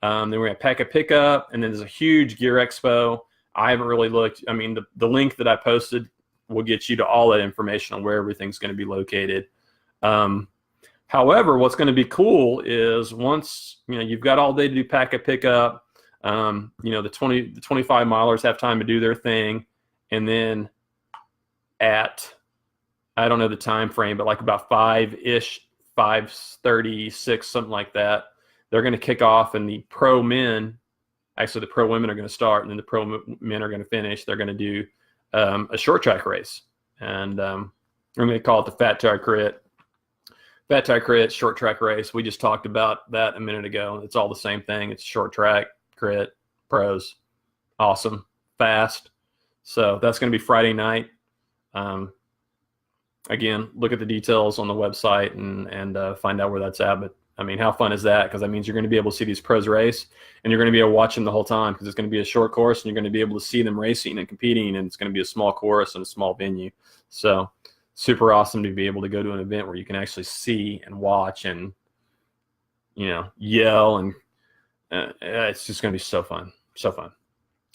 Then we're going to pack a pickup, and then there's a huge gear expo. I haven't really looked. I mean, the link that I posted will get you to all that information on where everything's going to be located. However, what's going to be cool is once you've got all day to do pack a pickup, the 25 milers have time to do their thing, and then at, I don't know the time frame, but like about 5-ish, 5:36, something like that, they're going to kick off, and the pro men, actually the pro women are going to start, and then the pro men are going to finish. They're going to do a short track race, and I'm going to call it the Fat Tire Crit. Fat Tire Crit short track race. We just talked about that a minute ago. It's all the same thing. It's short track, crit, pros. Awesome. Fast. So that's going to be Friday night. Again, look at the details on the website and find out where that's at. But I mean, how fun is that? Because that means you're going to be able to see these pros race, and you're going to be able to watch them the whole time, because it's going to be a short course, and you're going to be able to see them racing and competing, and it's going to be a small course and a small venue. So super awesome to be able to go to an event where you can actually see and watch and, yell, and it's just going to be so fun. So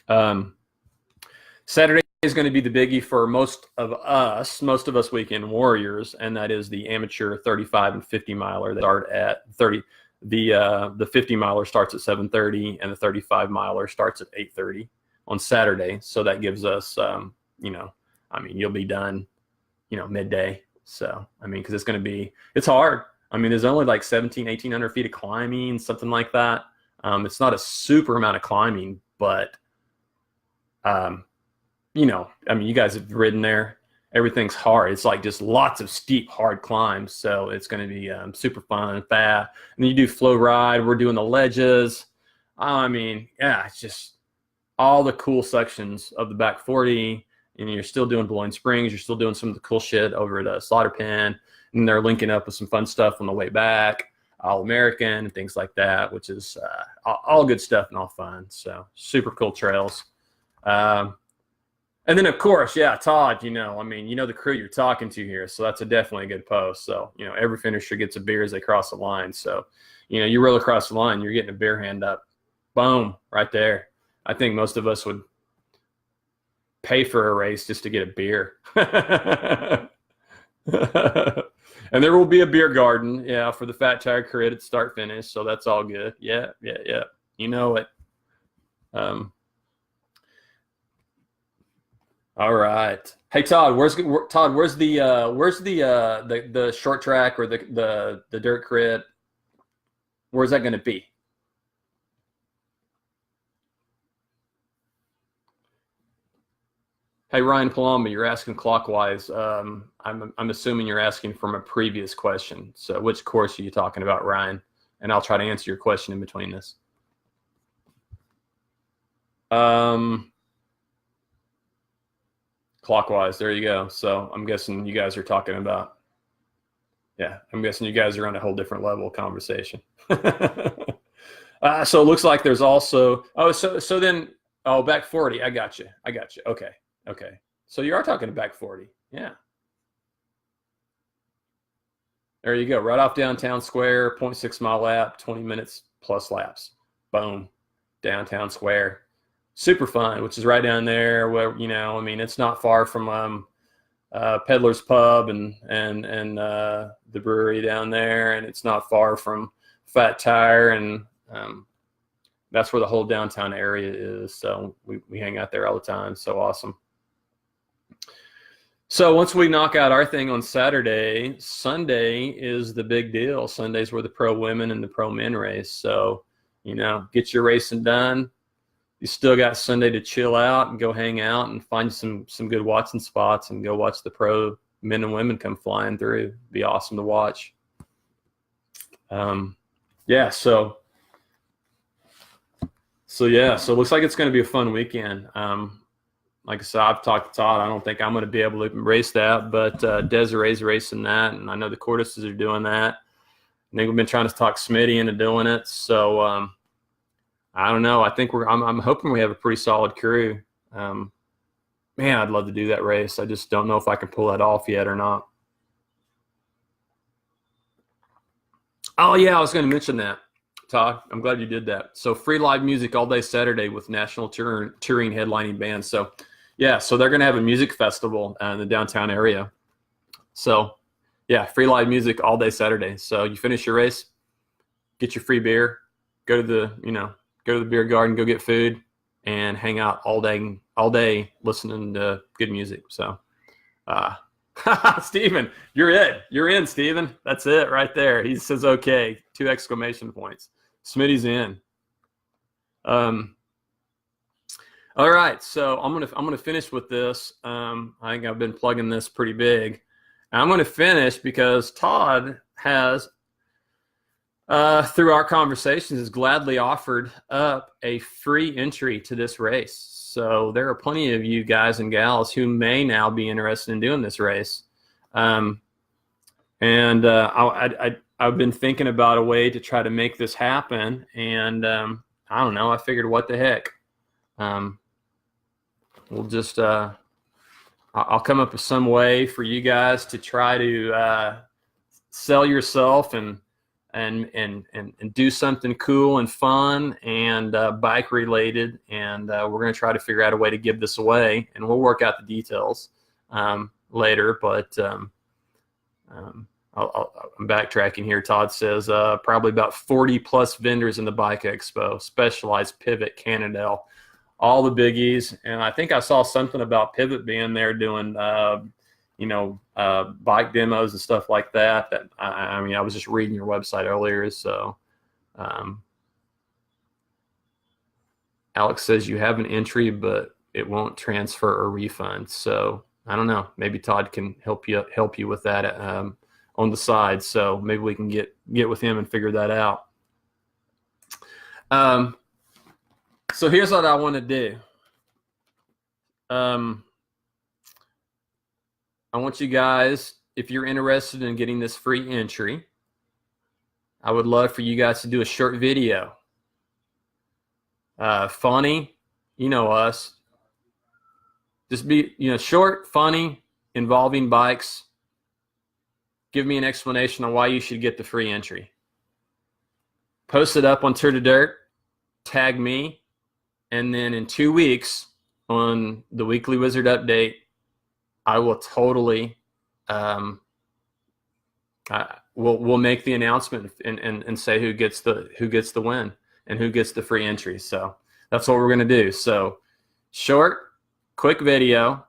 fun. Saturday is going to be the biggie for most of us weekend warriors, and that is the amateur 35 and 50 miler that start at 30. The 50 miler starts at 7:30, and the 35 miler starts at 8:30 on Saturday. So that gives us, you'll be done, midday. So, because it's hard. There's only like 1,800 feet of climbing, something like that. It's not a super amount of climbing, but, you guys have ridden there. Everything's hard. It's like just lots of steep, hard climbs. So it's going to be super fun and fast. And then you do flow ride. We're doing the ledges. It's just all the cool sections of the back 40. And you're still doing Blowing Springs. You're still doing some of the cool shit over at Slaughter Pen. And they're linking up with some fun stuff on the way back, All American and things like that, which is all good stuff and all fun. So super cool trails. And then, of course, Todd, the crew you're talking to here. So that's definitely a good post. So, every finisher gets a beer as they cross the line. So, you roll across the line, you're getting a beer hand up. Boom, right there. I think most of us would pay for a race just to get a beer. And there will be a beer garden, for the Fat Tire Crit at start finish. So that's all good. Yeah. You know it. All right. Hey Todd, where's the short track or the dirt crit? Where's that going to be? Hey Ryan Paloma, you're asking clockwise. I'm assuming you're asking from a previous question. So which course are you talking about, Ryan? And I'll try to answer your question in between this. Clockwise, there you go. So I'm guessing you guys are talking about, I'm guessing you guys are on a whole different level of conversation. So it looks like there's also, back 40. I got you. Okay. So you are talking back 40. Yeah. There you go. Right off downtown square, 0.6 mile lap, 20 minutes plus laps. Boom. Downtown square. Super fun, which is right down there where, it's not far from Peddler's Pub and the brewery down there, and it's not far from Fat Tire, and that's where the whole downtown area is. So we hang out there all the time. So awesome. So once we knock out our thing on Saturday, Sunday is the big deal. Sunday's where the pro women and the pro men race. So, you know, get your racing done. You still got Sunday to chill out and go hang out and find some good watching spots and go watch the pro men and women come flying through. It'd be awesome to watch. Yeah, so it looks like it's going to be a fun weekend. Like I said, I've talked to Todd. I don't think I'm going to be able to race that, but Desiree's racing that, and I know the Cortises are doing that. I think we've been trying to talk Smitty into doing it. So I don't know. I think I'm hoping we have a pretty solid crew. Man, I'd love to do that race. I just don't know if I can pull that off yet or not. Oh yeah, I was going to mention that, Todd. I'm glad you did that. So free live music all day Saturday with national touring headlining bands. So yeah, so they're going to have a music festival in the downtown area. So yeah, free live music all day Saturday. So you finish your race, get your free beer, go to the beer garden, go get food, and hang out all day listening to good music. So Steven, you're in, Steven. That's it right there. He says okay, 2 exclamation points. Smitty's in. All right, so I'm gonna finish with this. I think I've been plugging this pretty big. I'm gonna finish because Todd has, through our conversations, has gladly offered up a free entry to this race. So there are plenty of you guys and gals who may now be interested in doing this race. I've been thinking about a way to try to make this happen, and I don't know. I figured, what the heck? We'll just I'll come up with some way for you guys to try to sell yourself and do something cool and fun and bike related, and we're going to try to figure out a way to give this away, and we'll work out the details later. But I'm backtracking here. Todd says probably about 40 plus vendors in the Bike Expo, Specialized, Pivot, Cannondale, all the biggies. And I think I saw something about Pivot being there doing bike demos and stuff like that. That I mean, I was just reading your website earlier. So Alex says you have an entry, but it won't transfer or refund. So I don't know. Maybe Todd can help you with that on the side. So maybe we can get with him and figure that out. So here's what I want to do. I want you guys, if you're interested in getting this free entry, I would love for you guys to do a short video. Funny, you know us. Just be, short, funny, involving bikes. Give me an explanation on why you should get the free entry. Post it up on Tour de Dirt, tag me, and then in 2 weeks on the weekly Wizard Update, I will totally we'll make the announcement and say who gets the win and who gets the free entry. So that's what we're going to do. So short, quick video,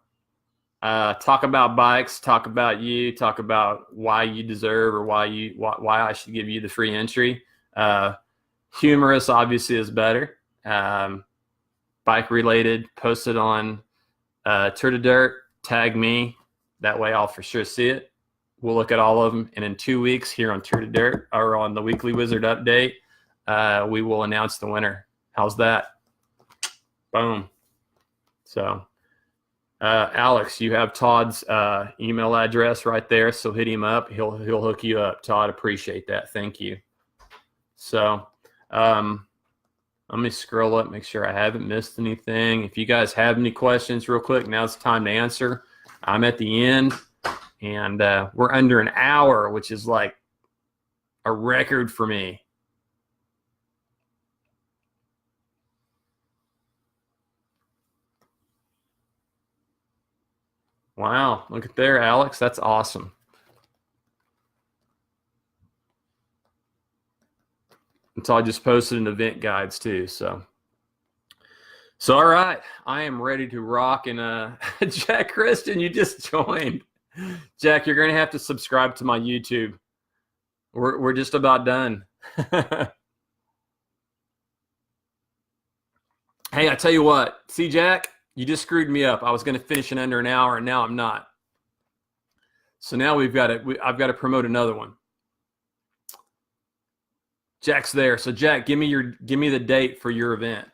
talk about bikes, talk about you, talk about why you deserve or why I should give you the free entry. Humorous obviously is better. Bike related, post it on Tour de Dirt, tag me. That way I'll for sure see it. We'll look at all of them, and in 2 weeks here on Tour de Dirt or on the weekly Wizard Update, we will announce the winner. How's that? Boom. So Alex, you have Todd's email address right there, so hit him up. He'll hook you up. Todd, appreciate that. Thank you. So let me scroll up, make sure I haven't missed anything. If you guys have any questions real quick, now's the time to answer. I'm at the end, and we're under an hour, which is like a record for me. Wow, look at there, Alex. That's awesome. And so I just posted an event guides too. So all right, I am ready to rock. And Jack Christian, you just joined. Jack, you're gonna have to subscribe to my YouTube. We're just about done. Hey, I tell you what. See, Jack, you just screwed me up. I was going to finish in under an hour, and now I'm not. So now I've got to promote another one. Jack's there. So Jack, give me the date for your event.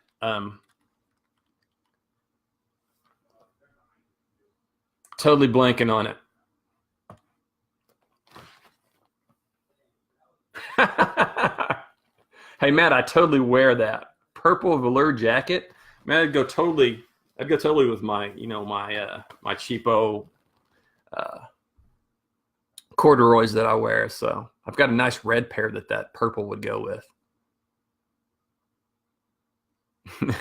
Totally blanking on it. Hey Matt, I totally wear that purple velour jacket. Man, I'd go totally with my, my cheapo corduroys that I wear. So I've got a nice red pair that purple would go with.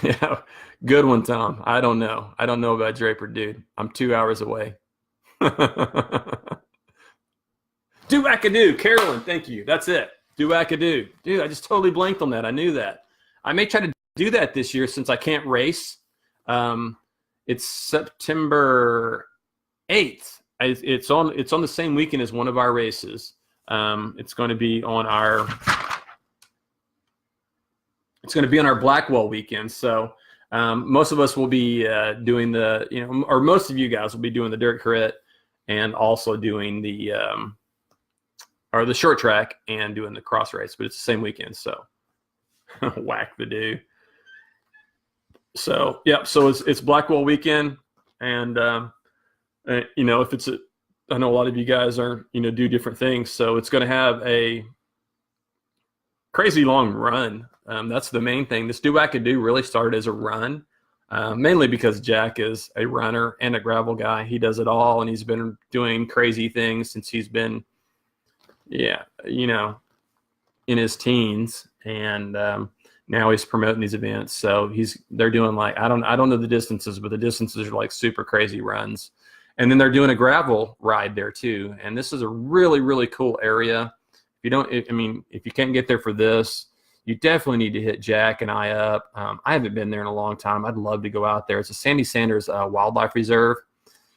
Yeah, good one, Tom. I don't know about Draper, dude. I'm 2 hours away. Do-wacka-do, Carolyn, thank you. That's it. Do-wacka-do. Dude, I just totally blanked on that. I knew that. I may try to do that this year since I can't race. It's September 8th. It's on the same weekend as one of our races. It's going to be on our Blackwell weekend. So most of us will be doing or most of you guys will be doing the dirt crit and also doing the short track and doing the cross race, but it's the same weekend. So whack the do. So yeah, so it's Blackwell weekend, and if it's I know a lot of you guys are do different things, so it's going to have a crazy long run. That's the main thing. This do-wacka-do really started as a run, mainly because Jack is a runner and a gravel guy. He does it all, and he's been doing crazy things since he's been, in his teens, and now he's promoting these events. So they're doing like, I don't know the distances, but the distances are like super crazy runs. And then they're doing a gravel ride there too. And this is a really, really cool area. If you can't get there for this, you definitely need to hit Jack and I up. I haven't been there in a long time. I'd love to go out there. It's a Sandy Sanders Wildlife Reserve.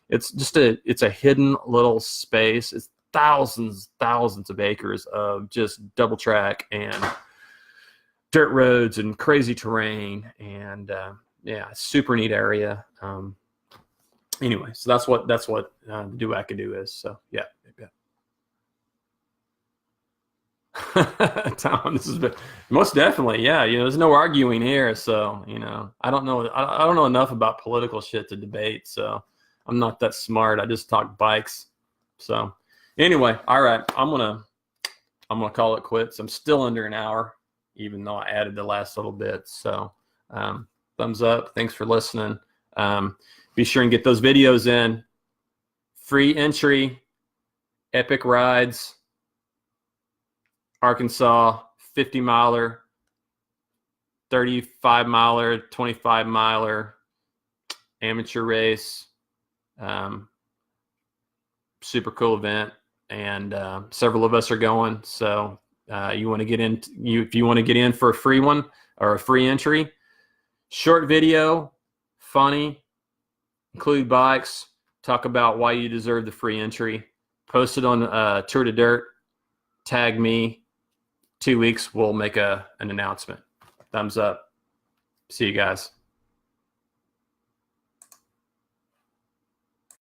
It's just it's a hidden little space. It's thousands of acres of just double track and dirt roads and crazy terrain. And super neat area. Anyway, so that's what do-wacka-do is. So yeah. Tom, this has been most definitely, yeah. There's no arguing here. So I don't know enough about political shit to debate. So I'm not that smart. I just talk bikes. So anyway, all right. I'm gonna call it quits. I'm still under an hour, even though I added the last little bit. So thumbs up. Thanks for listening. Be sure and get those videos in. Free entry, epic rides, Arkansas, 50 miler, 35 miler, 25 miler, amateur race. Super cool event, and several of us are going. So you want to get in? If you want to get in for a free one or a free entry, short video, funny. Include bikes, talk about why you deserve the free entry, post it on Tour de Dirt, tag me. 2 weeks, we'll make an announcement. Thumbs up. See you guys.